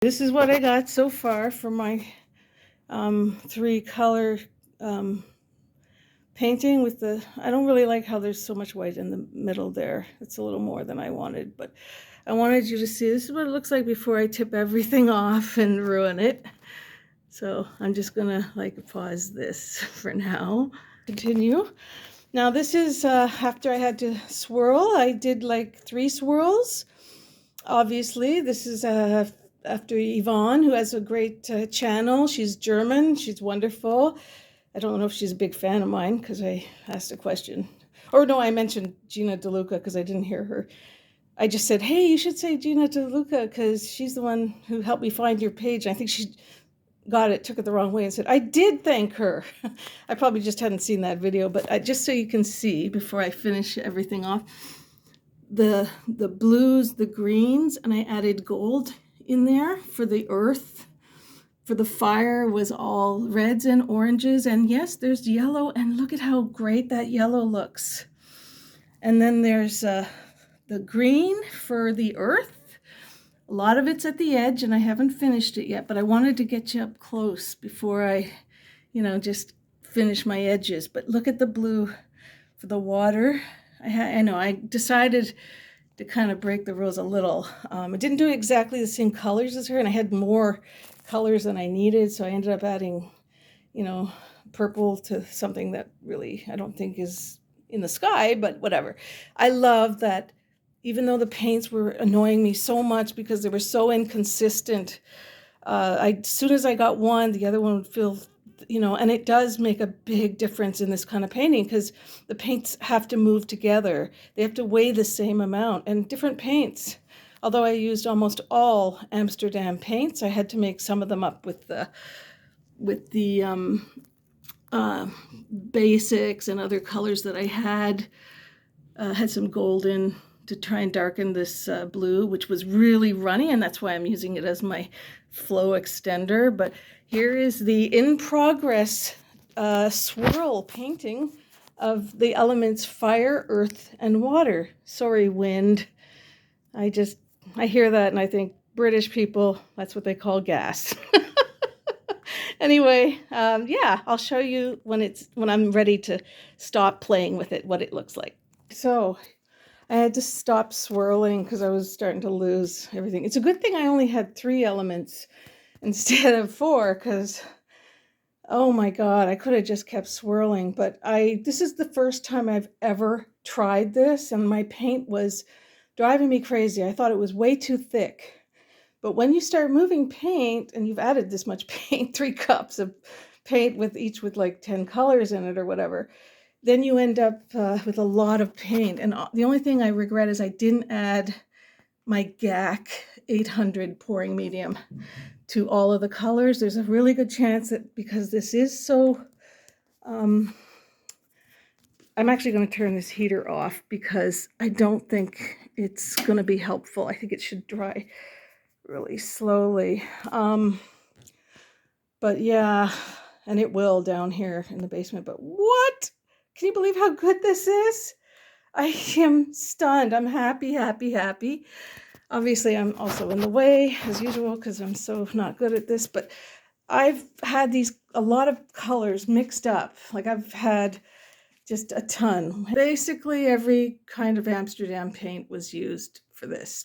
This is what I got so far for my 3-color painting with the, I don't really like how there's so much white in the middle there. It's a little more than I wanted, but I wanted you to see this is what it looks like before I tip everything off and ruin it. So I'm just gonna pause this for now. Continue. Now this is after I had to swirl. I did 3 swirls. Obviously, this is after Yvonne, who has a great channel. She's German. She's wonderful. I don't know if she's a big fan of mine because I asked a question. Or no, I mentioned Gina DeLuca because I didn't hear her. I just said, hey, you should say Gina DeLuca because she's the one who helped me find your page. I think she took it the wrong way and said, I did thank her. I probably just hadn't seen that video, but just so you can see before I finish everything off, the blues, the greens, and I added gold in there for the earth. For the fire was all reds and oranges, and yes, there's yellow, and look at how great that yellow looks. And then there's the green for the earth. A lot of it's at the edge, and I haven't finished it yet, but I wanted to get you up close before I, just finish my edges. But look at the blue for the water. I know, I decided to kind of break the rules a little. I didn't do exactly the same colors as her, and I had more colors than I needed, so I ended up adding, purple to something that really I don't think is in the sky, but whatever. I love that even though the paints were annoying me so much because they were so inconsistent, as soon as I got one, the other one would feel, and it does make a big difference in this kind of painting because the paints have to move together. They have to weigh the same amount, and different paints. Although I used almost all Amsterdam paints, I had to make some of them up with the basics and other colors that I had. Had some gold in to try and darken this blue, which was really runny, and that's why I'm using it as my flow extender. But here is the in-progress swirl painting of the elements fire, earth, and water. Sorry, wind. I hear that and I think British people, that's what they call gas. Anyway, yeah, I'll show you when I'm ready to stop playing with it, what it looks like. So I had to stop swirling because I was starting to lose everything. It's a good thing I only had 3 elements instead of 4 because, oh my God, I could have just kept swirling. But this is the first time I've ever tried this, and my paint was driving me crazy. I thought it was way too thick. But when you start moving paint and you've added this much paint, 3 cups of paint with 10 colors in it or whatever, then you end up with a lot of paint. And the only thing I regret is I didn't add my GAC 800 pouring medium to all of the colors. There's a really good chance that because this is so, I'm actually going to turn this heater off because I don't think it's going to be helpful. I think it should dry really slowly. But yeah, and it will down here in the basement. But what? Can you believe how good this is? I am stunned. I'm happy, happy, happy. Obviously, I'm also in the way as usual because I'm so not good at this. But I've had a lot of colors mixed up. I've had just a ton. Basically, every kind of Amsterdam paint was used for this.